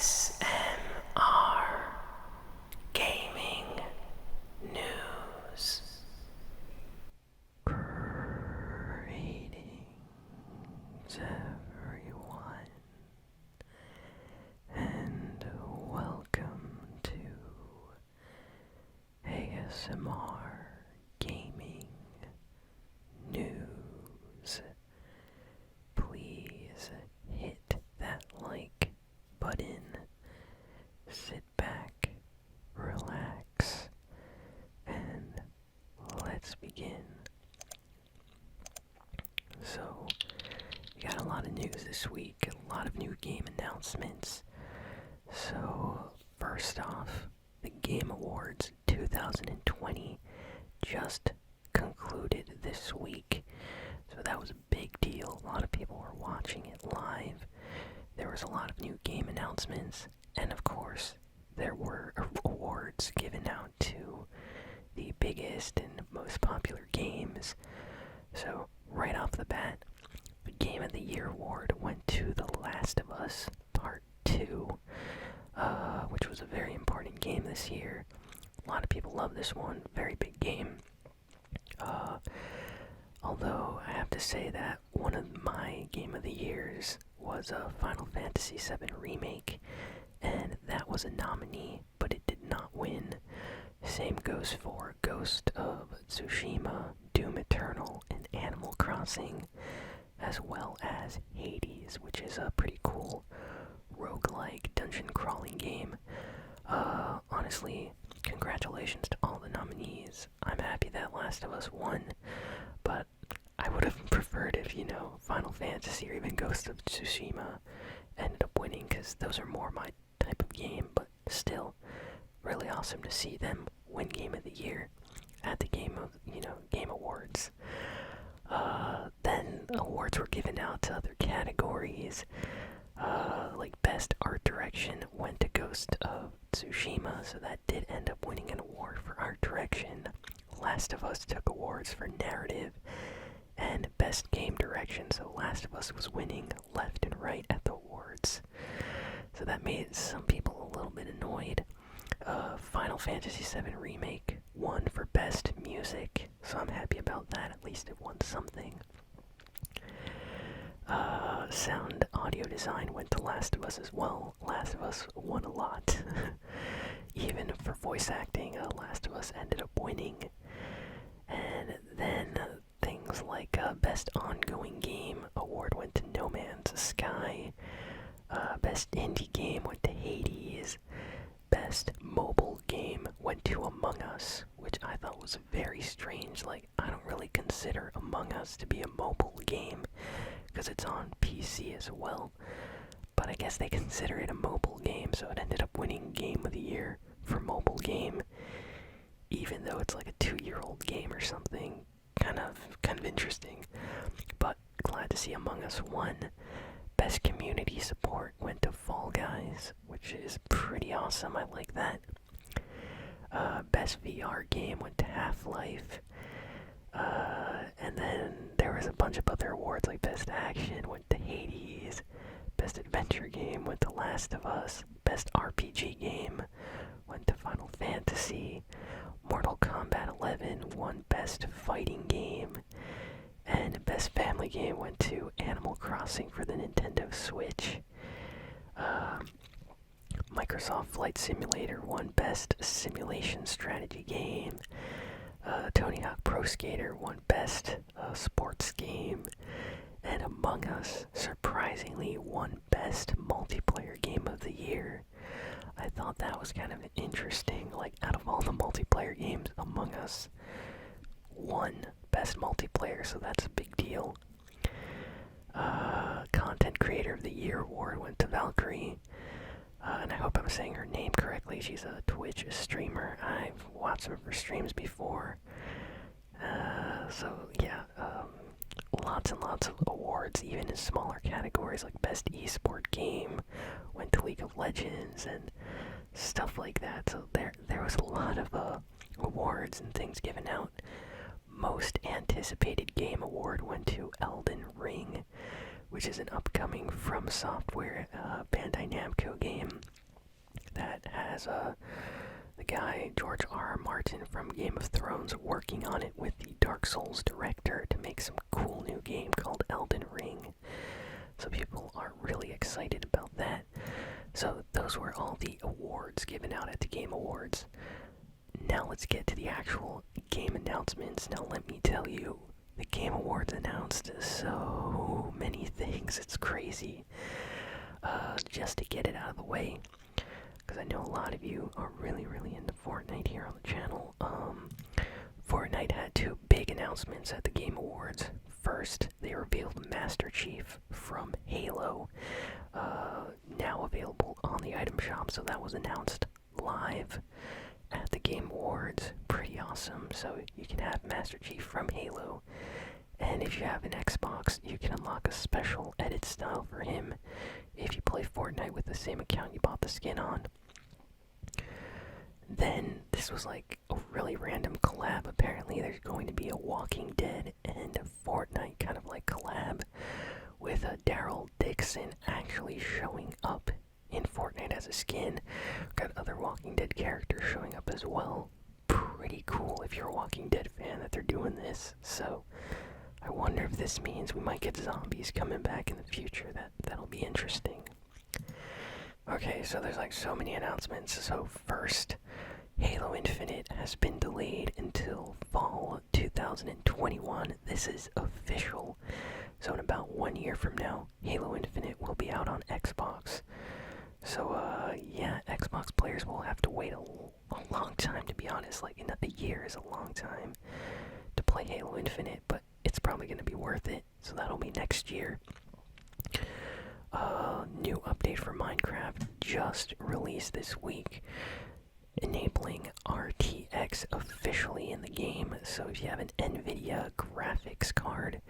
ASMR Gaming News. Greetings, everyone, and welcome to ASMR Gaming News. Please hit that like button, sit back, relax, and let's begin. So, we got a lot of news this week, a lot of new game announcements. So, first off, the Game Awards 2020 just concluded this week. So that was a big deal. A lot of people were watching it live. There was a lot of new game announcements, and of course, there were awards given out to the biggest and most popular games. So, right off the bat, the Game of the Year award went to The Last of Us Part 2, which was a very important game this year. A lot of people love this one. Very big game. Although, I have to say that one of my Game of the Years was a Final Fantasy VII Remake, and that was a nominee, but it did not win. Same goes for Ghost of Tsushima, Doom Eternal, and Animal Crossing, as well as Hades, which is a pretty cool roguelike dungeon crawling game. Honestly, congratulations to all the nominees. I'm happy that Last of Us won, but I would have preferred if, Final Fantasy or even Ghost of Tsushima ended up winning, because those are more my type of game, but still, really awesome to see them win Game of the Year at the Game Awards. Then awards were given out to other categories, like Best Art Direction went to Ghost of Tsushima, so that did end up winning an award for art direction. Last of Us took awards for narrative and Best Game Direction, so Last of Us was winning left and right at the awards. So that made some people a little bit annoyed. Final Fantasy VII Remake won for Best Music, so I'm happy about that. At least it won something. Sound audio design went to Last of Us as well. Last of Us won a lot. Even for voice acting, Last of Us ended up winning. And then things like Best Ongoing Game award went to No Man's Sky. Best Indie Game went to Hades. Best Mobile Game went to Among Us, which I thought was very strange. Like, I don't really consider Among Us to be a mobile game, because it's on PC as well. But I guess they consider it a mobile game, so it ended up winning Game of the Year for mobile game, even though it's like a 2-year-old game or something. Kind of interesting, but glad to see Among Us won. Best Community Support went to Fall Guys, which is pretty awesome. I like that. Best VR Game went to Half-Life. And then there was a bunch of other awards, like Best Action went to Hades. Best Adventure Game went to Last of Us. Best RPG Game went to Final Fantasy. Mortal Kombat 11 won Best Fighting Game. And Best Family Game went to Animal Crossing for the Nintendo Switch. Microsoft Flight Simulator won Best Simulation Strategy Game. Tony Hawk Pro Skater won Best Sports Game. And Among Us, surprisingly, won Best Multiplayer Game of the Year. I thought that was kind of interesting. Like, out of all the multiplayer games, Among Us won Best Multiplayer, so that's a big deal. Content Creator of the Year award went to Valkyrie. And I hope I'm saying her name correctly. She's a Twitch streamer. I've watched some of her streams before. So, yeah, lots and lots of awards, even in smaller categories like Best Esport Game went to League of Legends and stuff like that. So there was a lot of awards and things given out. Most Anticipated Game award went to Elden Ring, which is an upcoming From Software Bandai Namco game. that has the guy George R. R. Martin from Game of Thrones working on it with the Dark Souls director to make some cool new game called Elden Ring. So people are really excited about that. So those were all the awards given out at the Game Awards. Now let's get to the actual game announcements. Now let me tell you, the Game Awards announced so many things, it's crazy. Just to get it out of the way, because I know a lot of you are really into Fortnite here on the channel. Fortnite had two big announcements at the Game Awards. First, they revealed Master Chief from Halo, now available on the item shop, so that was announced live at the Game Awards. Pretty awesome. So you can have Master Chief from Halo, and if you have an Xbox, you can unlock a special edit style for him if you play Fortnite with the same account you bought the skin on. Then, this was like a really random collab. Apparently there's going to be a Walking Dead and a Fortnite kind of like collab with Daryl Dixon actually showing up in Fortnite as a skin. Got other Walking Dead characters showing up as well. Pretty cool if you're a Walking Dead fan that they're doing this. So I wonder if this means we might get zombies coming back in the future. That'll be interesting. Okay, so there's like so many announcements. So first, Halo Infinite has been delayed until fall 2021. This is official. So in about 1 year from now, Halo Infinite will be out on Xbox. So yeah, Xbox players will have to wait a long time, to be honest. Like a year is a long time to play Halo Infinite, but it's probably going to be worth it. So that'll be next year. New update for Minecraft just released this week, enabling RTX officially in the game. So if you have an NVIDIA graphics card,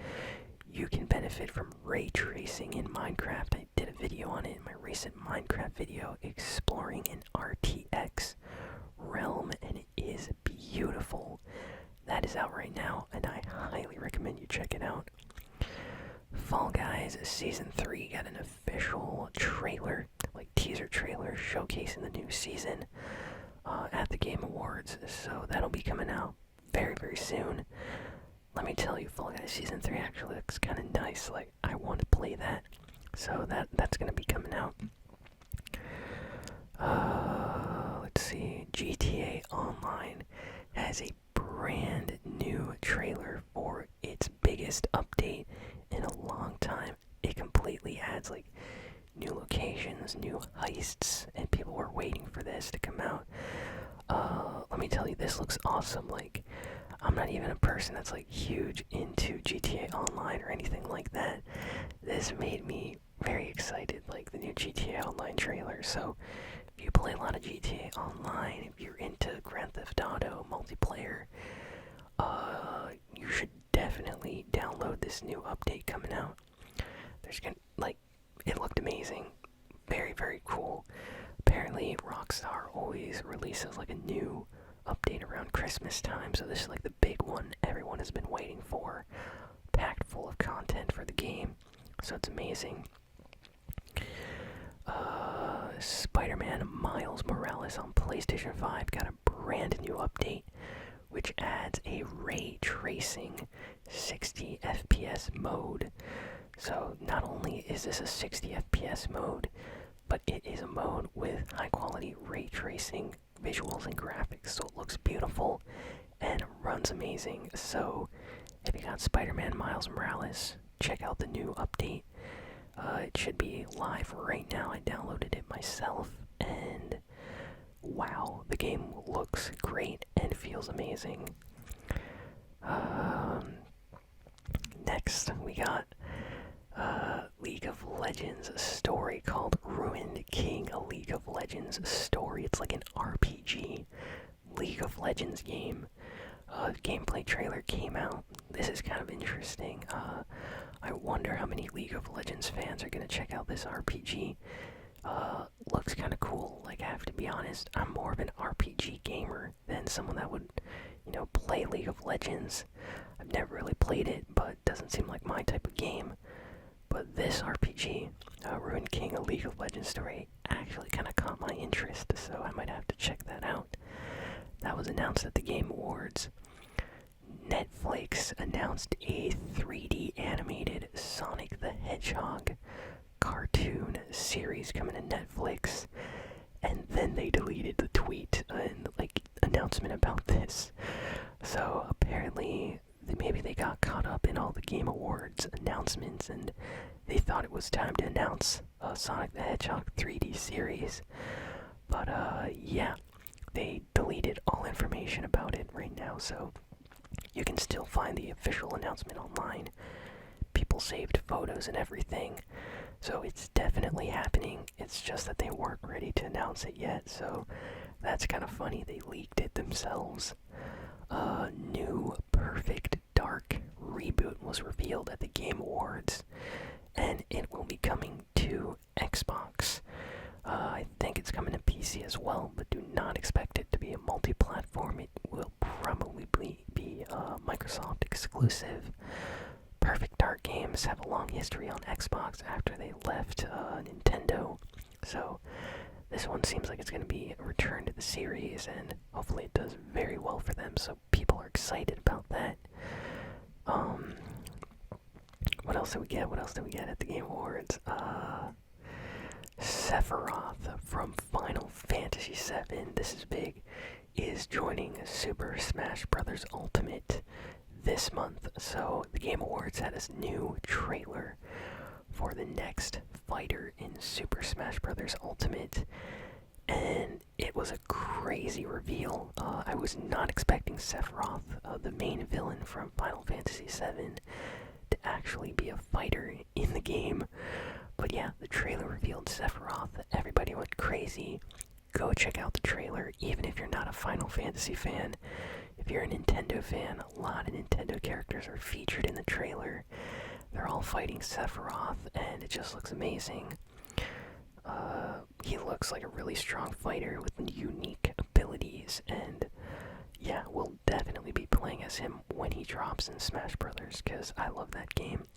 you can benefit from ray tracing in Minecraft. I did a video on it in my recent Minecraft video exploring an RTX realm, and it is beautiful. That is out right now, and I highly recommend you check it out. Fall Guys Season 3 got an official trailer, like teaser trailer, showcasing the new season at the Game Awards. So that'll be coming out very soon. Let me tell you, Fall Guys Season 3 actually looks kind of nice. Like, I want to play that. So that's going to be coming out. Let's see. GTA Online has a brand new trailer for its biggest update in a long time. It completely adds like new locations, new heists, and people were waiting for this to come out. Let me tell you, this looks awesome. Like, I'm not even a person that's like huge into GTA Online or anything like that. This made me very excited, like the new GTA Online trailer. So if you play a lot of GTA Online, if you're into Grand Theft Auto multiplayer, you should definitely download this new update coming out. It looked amazing. Very cool. Apparently Rockstar always releases like a new update around Christmas time, so this is like the big one everyone has been waiting for, packed full of content for the game. So it's amazing. Spider-Man Miles Morales on PlayStation 5 got a brand new update, which adds a ray tracing 60 FPS mode. So not only is this a 60 FPS mode, but it is a mode with high quality ray tracing visuals and graphics, so it looks beautiful and runs amazing. So if you got Spider-Man Miles Morales, check out the new update. It should be live right now. I downloaded it myself, and wow, the game looks great and feels amazing. Next, we got League of Legends story called Ruined King, a League of Legends story. It's like an RPG League of Legends game. Gameplay trailer came out. This is kind of interesting. I wonder how many League of Legends fans are gonna check out this RPG. Looks kind of cool. Like, I have to be honest, I'm more of an RPG gamer than someone that would, play League of Legends. I've never really played it, but it doesn't seem like my type of game. But this RPG, Ruined King, a League of Legends story, actually kind of caught my interest, so I might have to check that out. That was announced at the Game Awards. Netflix announced a 3D animated Sonic the Hedgehog cartoon series coming to Netflix, and then they deleted the tweet and announcement about this. So apparently maybe they got caught up in all the Game Awards announcements and they thought it was time to announce Sonic the Hedgehog 3D series. But yeah, they deleted all information about it right now, so you can still find the official announcement online. People saved photos and everything, so it's definitely happening. It's just that they weren't ready to announce it yet, so that's kind of funny. They leaked it themselves. A new Perfect Dark reboot was revealed at the Game Awards, and it will be coming to Xbox. I think it's coming to PC as well, but do not expect it to be a multi-platform. It will probably be Microsoft exclusive. Perfect Dark games have a long history on Xbox after they left Nintendo, so this one seems like it's going to be a return to the series, and hopefully it does very well for them, so people are excited about that. What else did we get? What else did we get at the Game Awards? Sephiroth from Final Fantasy VII, this is big, is joining Super Smash Bros. Ultimate this month. So the Game Awards had this new trailer for the next fighter in Super Smash Bros. Ultimate, and it was a crazy reveal. I was not expecting Sephiroth, the main villain from Final Fantasy VII, to actually be a fighter in the game. But yeah, the trailer revealed Sephiroth. Everybody went crazy. Go check out the trailer, even if you're not a Final Fantasy fan. If you're a Nintendo fan, a lot of Nintendo characters are featured in the trailer. They're all fighting Sephiroth, and it just looks amazing. He looks like a really strong fighter with unique abilities, and yeah, we'll definitely be playing as him when he drops in Smash Brothers, because I love that game.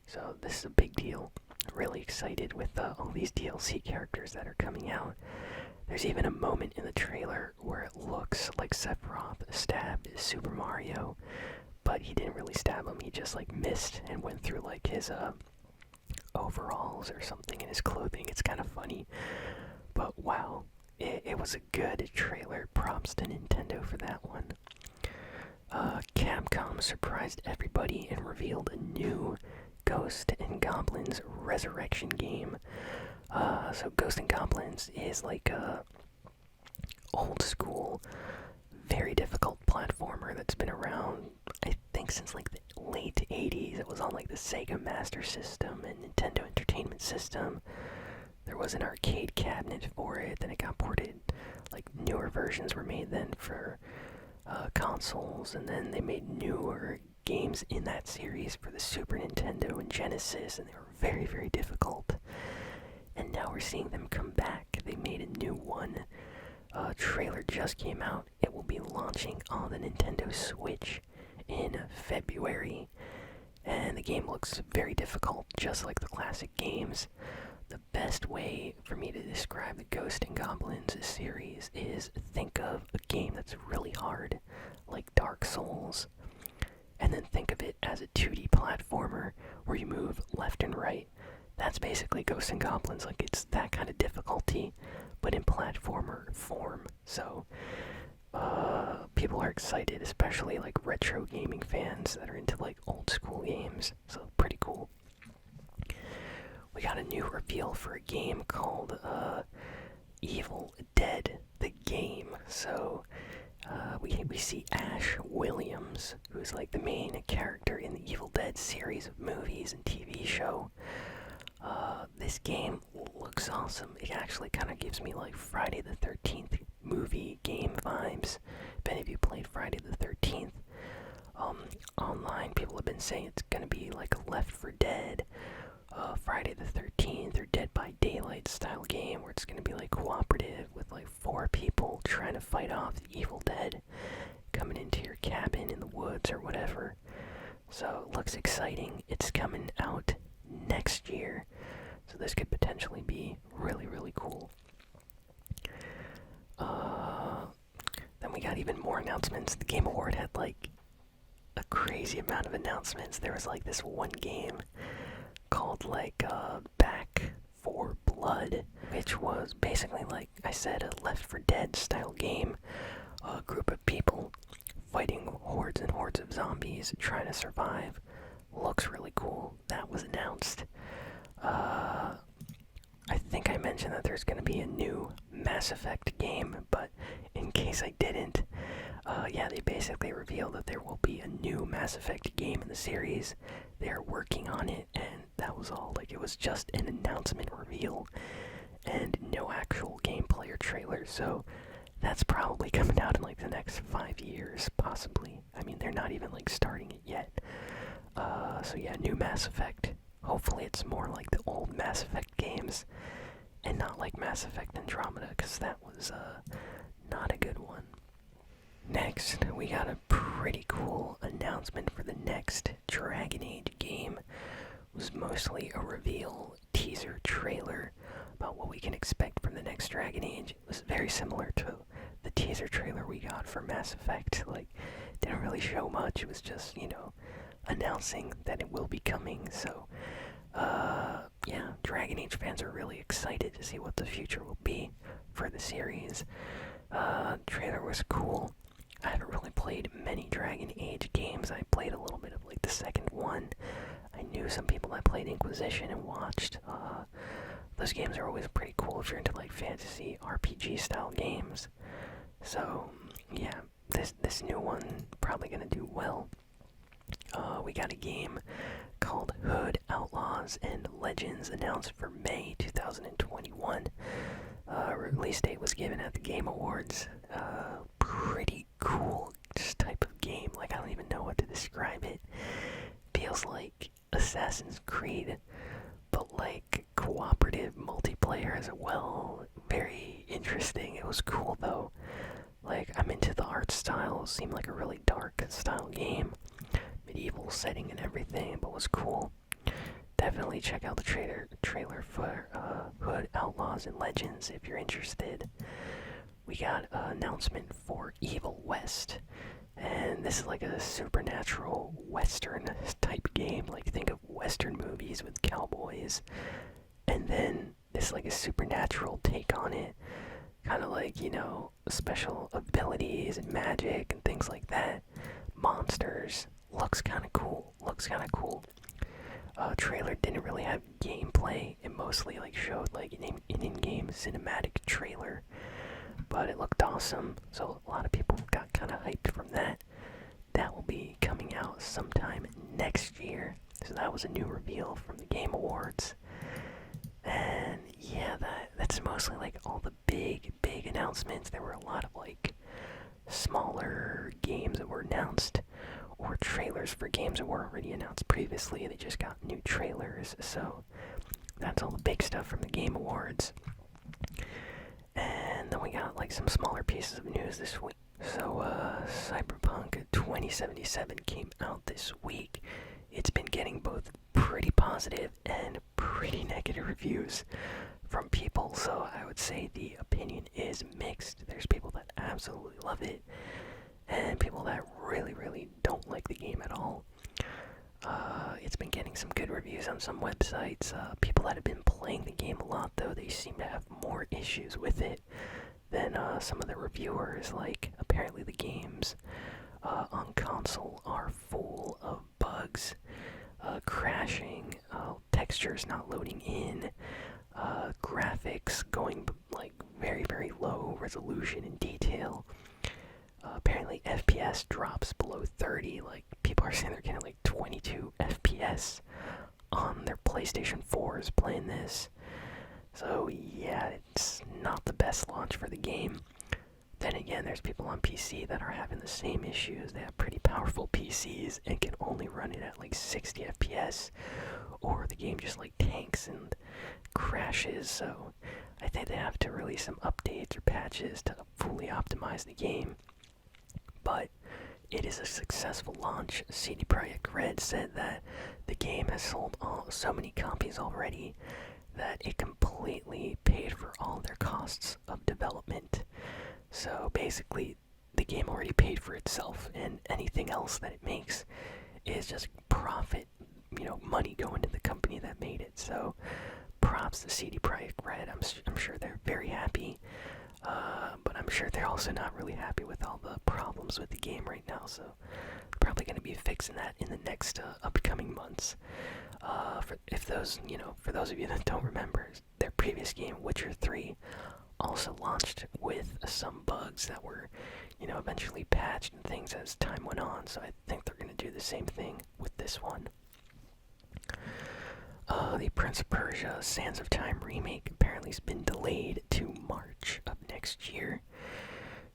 So this is a big deal. Really excited with all these DLC characters that are coming out. There's even a moment in the trailer where it looks like Sephiroth stabbed Super Mario, but he didn't really stab him. He just missed and went through his overalls or something in his clothing. It's kind of funny, but wow, it was a good trailer. Props to Nintendo for that one. Capcom surprised everybody and revealed a new Ghosts and Goblins Resurrection game. So Ghosts and Goblins is a old school, very difficult platformer that's been around, I think, since the late 80s. It was on the Sega Master System and Nintendo Entertainment System. There was an arcade cabinet for it, then it got ported. Newer versions were made then for consoles, and then they made newer games in that series for the Super Nintendo and Genesis, and they were very, very difficult. And now we're seeing them come back. They made a new one. Trailer just came out. It will be launching on the Nintendo Switch in February. And the game looks very difficult, just like the classic games. The best way for me to describe the Ghosts and Goblins series is think of a game that's really hard, like Dark Souls, and then think of it as a 2D platformer where you move left and right. That's basically Ghosts and Goblins. It's that kind of difficulty, but in platformer form. So people are excited, especially retro gaming fans that are into old school games. So pretty cool. We got a new reveal for a game called Evil Dead, the game. So we see Ash Williams, who's the main character in the Evil Dead series of movies and TV show. This game looks awesome. It actually kind of gives me Friday the 13th movie game vibes. If any of you played Friday the 13th, online people have been saying it's gonna be Left 4 Dead, Friday the 13th, or Dead by Daylight style game where it's gonna be cooperative with 4 people trying to fight off the Evil Dead coming into your cabin in the woods or whatever. So it looks exciting. It's coming out this could potentially be really, really cool. Then we got even more announcements. The Game Award had like a crazy amount of announcements. There was like this one game called like Back 4 Blood, which was basically, like I said, a Left 4 Dead style game. A group of people fighting hordes and hordes of zombies trying to survive. Looks really cool. That was announced. I think I mentioned that there's going to be a new Mass Effect game, but in case I didn't, yeah, they basically revealed that there will be a new Mass Effect game in the series. They're working on it, and that was all. Like, it was just an announcement reveal and no actual gameplay or trailer, so that's probably coming out in like the next 5 years, possibly. I mean, they're not even like starting it yet. So yeah, new Mass Effect. Hopefully it's more like the old Mass Effect games and not like Mass Effect Andromeda, because that was not a good one. Next, we got a pretty cool announcement for the next Dragon Age game. It was mostly a reveal teaser trailer about what we can expect from the next Dragon Age. It was very similar to the teaser trailer we got for Mass Effect. Like, didn't really show much. It was just, announcing that it will be coming. So, yeah, Dragon Age fans are really excited to see what the future will be for the series. Trailer was cool. I haven't really played many Dragon Age games. I played a little bit of like the second one. I knew some people that played Inquisition and watched. Those games are always pretty cool if you're into like fantasy RPG style games. So yeah, this new one probably gonna do well. We got a game called Hood, Outlaws, and Legends announced for May 2021. Release date was given at the Game Awards. Pretty cool just type of game. Like, I don't even know what to describe it. Feels like Assassin's Creed, but like cooperative multiplayer as well. Very interesting. It was cool though. Like, I'm into the art style. It seemed like a really dark style game. Medieval setting and everything, but was cool. Definitely check out the trailer for Hood, Outlaws, and Legends if you're interested. We got an announcement for Evil West, and this is like a supernatural western type game. Like, think of western movies with cowboys, and then this like a supernatural take on it. Kind of like, special abilities and magic and things like that. Monsters. Looks kind of cool. Trailer didn't really have gameplay. It mostly like showed like an in-game cinematic trailer, but it looked awesome. So a lot of people got kind of hyped from that. That will be coming out sometime next year. So that was a new reveal from the Game Awards. And yeah, that's mostly like all the big announcements. There were a lot of like smaller games that were announced, or trailers for games that were already announced previously. They just got new trailers. So that's all the big stuff from the Game Awards. And then we got like some smaller pieces of news this week. So Cyberpunk 2077 came out this week. It's been getting both pretty positive and pretty negative reviews from people, so I would say the opinion is mixed. There's people that absolutely love it, and people that really don't like the game at all. It's been getting some good reviews on some websites. People that have been playing the game a lot, though, they seem to have more issues with it than some of the reviewers. Like, apparently the games on console are full of bugs, crashing, textures not loading in, graphics going like very low resolution and detail. Apparently FPS drops below 30. Like, people are saying they're getting like 22 FPS on their PlayStation 4s playing this. So yeah, it's not the best launch for the game. Then again, there's people on PC that are having the same issues. They have pretty powerful PCs and can only run it at like 60 FPS, or the game just like tanks and crashes. So I think they have to release some updates or patches to fully optimize the game. But it is a successful launch. CD Projekt Red said that the game has sold so many copies already that it completely paid for all their costs of development. So basically, the game already paid for itself, and anything else that it makes is just profit, money going to the company that made it. So props to CD Projekt Red. I'm sure they're very happy, but I'm sure they're also not really happy with all the problems with the game right now. So probably going to be fixing that in the next upcoming months. For those of you that don't remember, their previous game, Witcher 3, also launched with some bugs that were, eventually patched and things as time went on. So I think they're going to do the same thing with this one. The Prince of Persia Sands of Time remake apparently has been delayed to March of next year.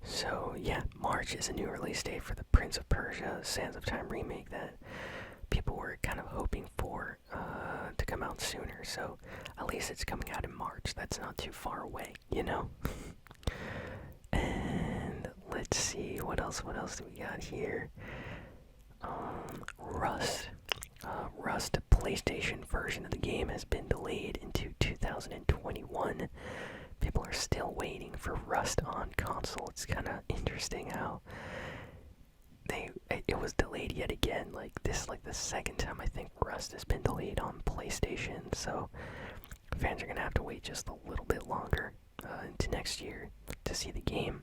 So yeah, March is a new release date for the Prince of Persia Sands of Time remake that people were kind of hoping for to come out sooner. So at least it's coming out in March. That's not too far away, And let's see, what else do we got here? Rust. Rust PlayStation version of the game has been delayed into 2021. People are still waiting for Rust on console. It's kind of interesting how it was delayed yet again. This is the second time I think Rust has been delayed on PlayStation. So fans are gonna have to wait just a little bit longer into next year to see the game.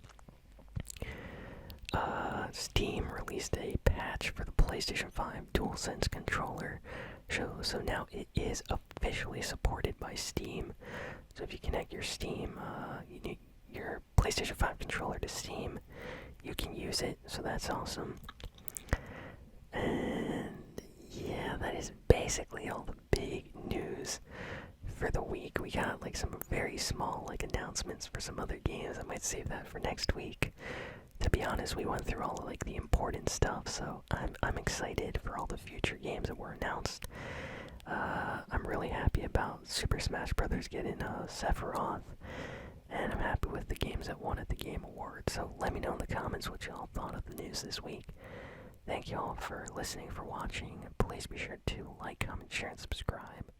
Steam released a patch for the PlayStation 5 DualSense controller. So now it is officially supported by Steam. So if you connect your your PlayStation 5 controller to Steam, you can use it. So that's awesome. And yeah, that is basically all the big news for the week. We got some very small announcements for some other games. I might save that for next week. To be honest, we went through all of the important stuff, so I'm excited for all the future games that were announced. I'm really happy about Super Smash Bros. Getting Sephiroth, and I'm happy with the games that won at the Game Awards. So let me know in the comments what y'all thought of the news this week. Thank y'all for listening, for watching. Please be sure to like, comment, share, and subscribe.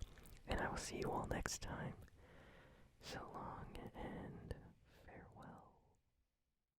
And I will see you all next time. So long.